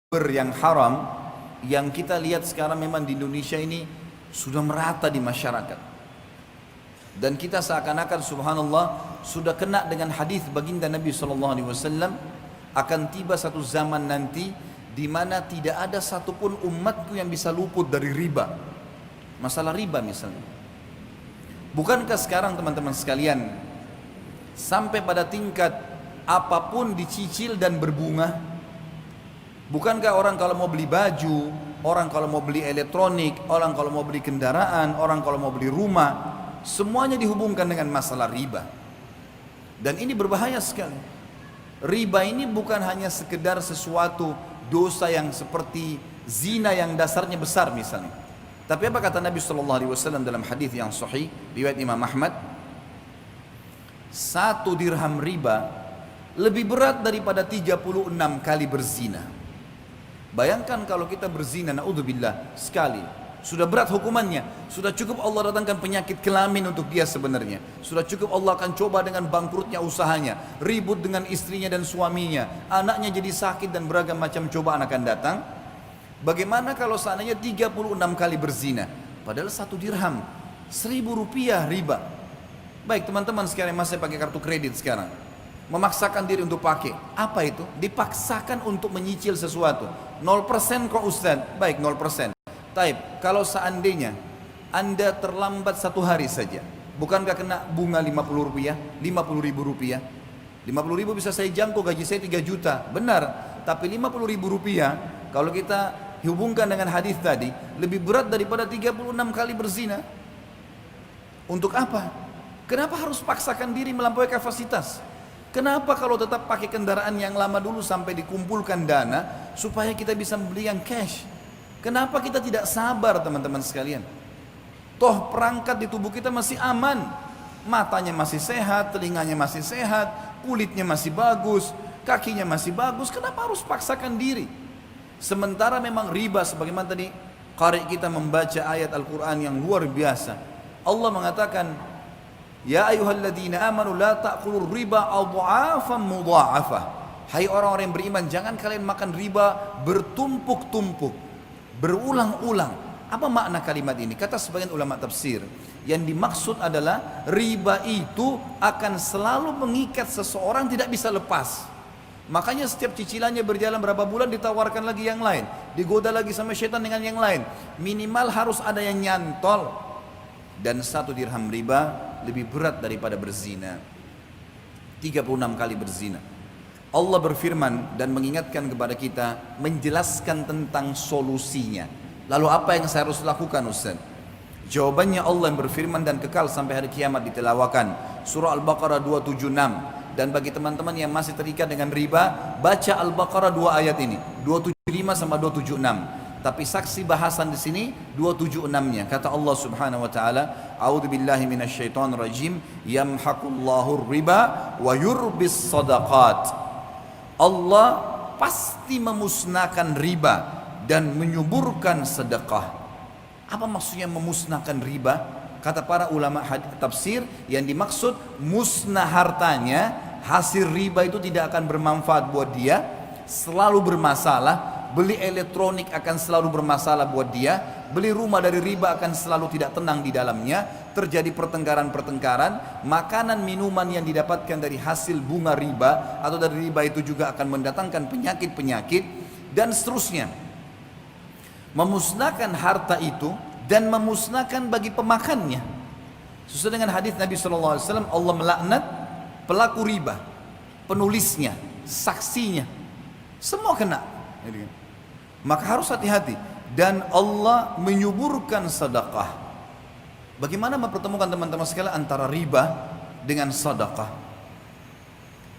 yang haram yang kita lihat sekarang memang di Indonesia ini sudah merata di masyarakat, dan kita seakan-akan subhanallah sudah kena dengan hadis baginda Nabi SAW, akan tiba satu zaman nanti di mana tidak ada satupun umatku yang bisa luput dari riba. Masalah riba misalnya, bukankah sekarang teman-teman sekalian sampai pada tingkat apapun dicicil dan berbunga? Bukankah orang kalau mau beli baju, orang kalau mau beli elektronik, orang kalau mau beli kendaraan, orang kalau mau beli rumah, semuanya dihubungkan dengan masalah riba. Dan ini berbahaya sekali. Riba ini bukan hanya sekedar sesuatu dosa yang seperti zina yang dasarnya besar misalnya. Tapi apa kata Nabi SAW dalam hadis yang sahih riwayat Imam Ahmad? 1 dirham riba lebih berat daripada 36 kali berzina. Bayangkan kalau kita berzina, naudzubillah, sekali, sudah berat hukumannya, sudah cukup Allah datangkan penyakit kelamin untuk dia sebenarnya, sudah cukup Allah akan coba dengan bangkrutnya usahanya, ribut dengan istrinya dan suaminya, anaknya jadi sakit dan beragam macam cobaan akan datang. Bagaimana kalau seandainya 36 kali berzina, padahal 1 dirham, 1.000 rupiah riba. Baik teman-teman sekalian masih pakai kartu kredit sekarang, memaksakan diri untuk pakai, apa itu? Dipaksakan untuk menyicil sesuatu. 0% kok Ustaz? Baik 0%. Taib, kalau seandainya Anda terlambat 1 hari saja, bukankah kena bunga 50 rupiah, 50 ribu rupiah? 50 ribu bisa saya jangkau, gaji saya 3 juta, benar. Tapi 50 ribu rupiah, kalau kita hubungkan dengan hadis tadi, lebih berat daripada 36 kali berzina. Untuk apa? Kenapa harus paksakan diri melampaui kapasitas? Kenapa kalau tetap pakai kendaraan yang lama dulu sampai dikumpulkan dana supaya kita bisa membeli yang cash? Kenapa kita tidak sabar teman-teman sekalian? Toh perangkat di tubuh kita masih aman, matanya masih sehat, telinganya masih sehat, kulitnya masih bagus, kakinya masih bagus. Kenapa harus paksakan diri? Sementara memang riba, sebagaimana tadi qari kita membaca ayat Al-Quran yang luar biasa. Allah mengatakan, ya ayyuhalladzina amanu la ta'kulur riba adha'afan mudha'afah. Hai orang-orang yang beriman, jangan kalian makan riba bertumpuk-tumpuk, berulang-ulang. Apa makna kalimat ini? Kata sebagian ulama tafsir, yang dimaksud adalah riba itu akan selalu mengikat seseorang, tidak bisa lepas. Makanya setiap cicilannya berjalan berapa bulan ditawarkan lagi yang lain, digoda lagi sama syaitan dengan yang lain. Minimal harus ada yang nyantol. Dan 1 dirham riba lebih berat daripada berzina, 36 kali berzina. Allah berfirman dan mengingatkan kepada kita, menjelaskan tentang solusinya. Lalu apa yang saya harus lakukan Ustaz? Jawabannya Allah yang berfirman dan kekal sampai hari kiamat ditelawakan, surah Al-Baqarah 276. Dan bagi teman-teman yang masih terikat dengan riba, baca Al-Baqarah 2 ayat ini, 275 sama 276. Tapi saksi bahasan di sini 276-nya. Kata Allah Subhanahu wa taala, "A'udzubillahi minasyaitonir rajim, yamhaqullahu riba wa yurbis shadaqat." Allah pasti memusnahkan riba dan menyuburkan sedekah. Apa maksudnya memusnahkan riba? Kata para ulama tafsir, yang dimaksud musnah hartanya, hasil riba itu tidak akan bermanfaat buat dia, selalu bermasalah. Beli elektronik akan selalu bermasalah buat dia, beli rumah dari riba akan selalu tidak tenang di dalamnya, terjadi pertengkaran-pertengkaran, makanan minuman yang didapatkan dari hasil bunga riba atau dari riba itu juga akan mendatangkan penyakit-penyakit dan seterusnya. Memusnahkan harta itu dan memusnahkan bagi pemakannya. Sesuai dengan hadis Nabi SAW, Allah melaknat pelaku riba, penulisnya, saksinya, semua kena. Maka harus hati-hati. Dan Allah menyuburkan sedekah. Bagaimana mempertemukan teman-teman sekalian antara riba dengan sedekah?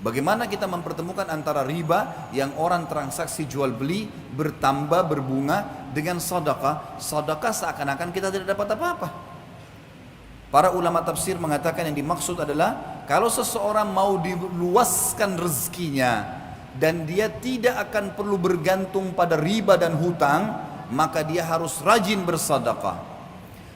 Bagaimana kita mempertemukan antara riba yang orang transaksi jual beli bertambah berbunga dengan sedekah? Sedekah seakan-akan kita tidak dapat apa-apa. Para ulama tafsir mengatakan yang dimaksud adalah kalau seseorang mau diluaskan rezekinya dan dia tidak akan perlu bergantung pada riba dan hutang, maka dia harus rajin bersedekah.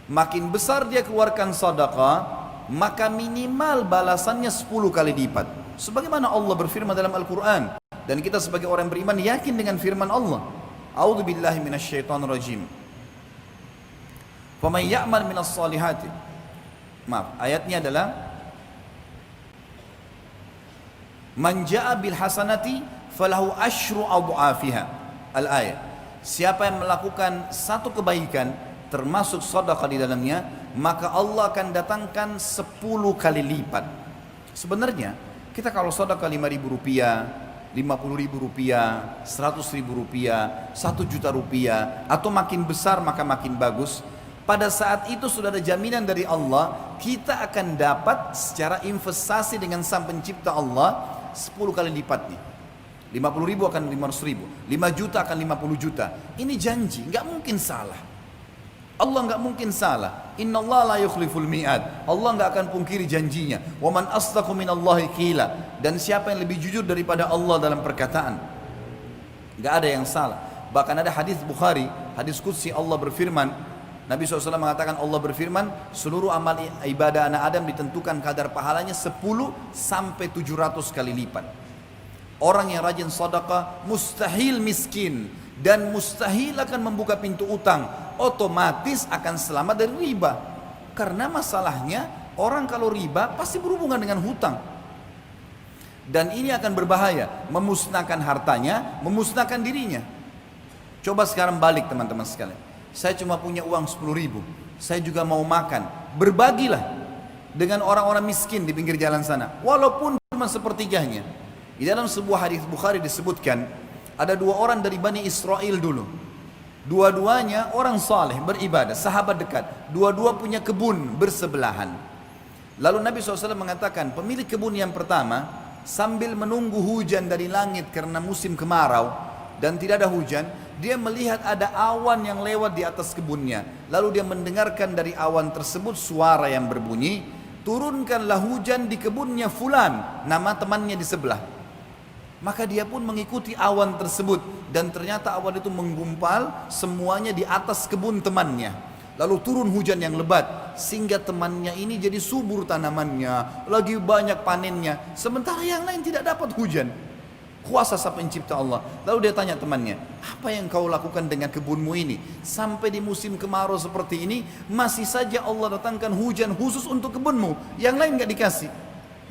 Makin besar dia keluarkan sedekah, maka minimal balasannya 10 kali lipat. Sebagaimana Allah berfirman dalam Al-Quran, dan kita sebagai orang beriman yakin dengan firman Allah. A'udzubillahi minasyaitonirrajim. Faman ya'mal minas salihati. Maaf, ayatnya adalah man ja'a bil hasanati falahu asyru adhafiha. Al-ayat. Siapa yang melakukan satu kebaikan termasuk sedekah di dalamnya, maka Allah akan datangkan 10 kali lipat. Sebenarnya kita kalau sedekah 5.000 rupiah, 50.000 rupiah, 100.000 rupiah, 1 juta rupiah, atau makin besar maka makin bagus. Pada saat itu sudah ada jaminan dari Allah, kita akan dapat secara investasi dengan Sang Pencipta Allah 10 kali lipatnya. 50.000 akan 500.000, 5 juta akan 50 juta. Ini janji, nggak mungkin salah. Allah nggak mungkin salah. Inna Allah la yukhliful mi'ad. Allah nggak akan pungkiri janjinya. Wa man asdaqu minallahi qila. Dan siapa yang lebih jujur daripada Allah dalam perkataan? Nggak ada yang salah. Bahkan ada hadis Bukhari, hadis qudsi, Allah berfirman, Nabi SAW mengatakan, Allah berfirman, seluruh amal ibadah anak Adam ditentukan kadar pahalanya 10 sampai 700 kali lipat. Orang yang rajin sedekah mustahil miskin dan mustahil akan membuka pintu utang, otomatis akan selamat dari riba. Karena masalahnya orang kalau riba pasti berhubungan dengan hutang. Dan ini akan berbahaya, memusnahkan hartanya, memusnahkan dirinya. Coba sekarang balik teman-teman sekalian. Saya cuma punya uang 10.000, saya juga mau makan. Berbagilah dengan orang-orang miskin di pinggir jalan sana, walaupun cuma sepertiganya. Di dalam sebuah hadis Bukhari disebutkan, ada 2 orang dari Bani Israel dulu. Dua-duanya orang saleh, beribadah, sahabat dekat. Dua-dua punya kebun bersebelahan. Lalu Nabi SAW mengatakan, pemilik kebun yang pertama, sambil menunggu hujan dari langit karena musim kemarau dan tidak ada hujan, dia melihat ada awan yang lewat di atas kebunnya. Lalu dia mendengarkan dari awan tersebut suara yang berbunyi, turunkanlah hujan di kebunnya fulan, nama temannya di sebelah. Maka dia pun mengikuti awan tersebut, dan ternyata awan itu menggumpal semuanya di atas kebun temannya. Lalu turun hujan yang lebat, sehingga temannya ini jadi subur tanamannya, lagi banyak panennya, sementara yang lain tidak dapat hujan. Kuasa Sang Pencipta Allah. Lalu dia tanya temannya, apa yang kau lakukan dengan kebunmu ini? Sampai di musim kemarau seperti ini, masih saja Allah datangkan hujan khusus untuk kebunmu, yang lain gak dikasih.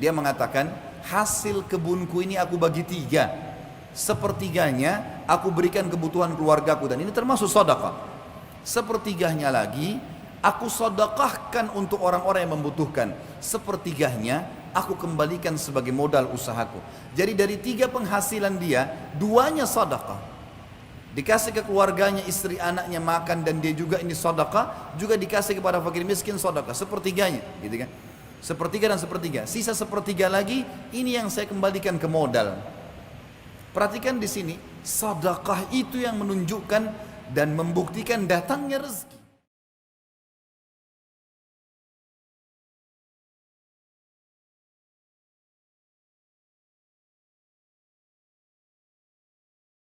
Dia mengatakan, hasil kebunku ini aku bagi 3. Sepertiganya aku berikan kebutuhan keluargaku, dan ini termasuk sedekah. Sepertiganya lagi aku sedekahkan untuk orang-orang yang membutuhkan. Sepertiganya aku kembalikan sebagai modal usahaku. Jadi dari 3 penghasilan dia, 2-nya sedekah. Dikasih ke keluarganya, istri anaknya makan, dan dia juga ini sedekah, juga dikasih kepada fakir miskin sedekah, sepertiganya, gitu kan? Sepertiga dan sepertiga. Sisa sepertiga lagi, ini yang saya kembalikan ke modal. Perhatikan di sini, sedekah itu yang menunjukkan dan membuktikan datangnya rezeki.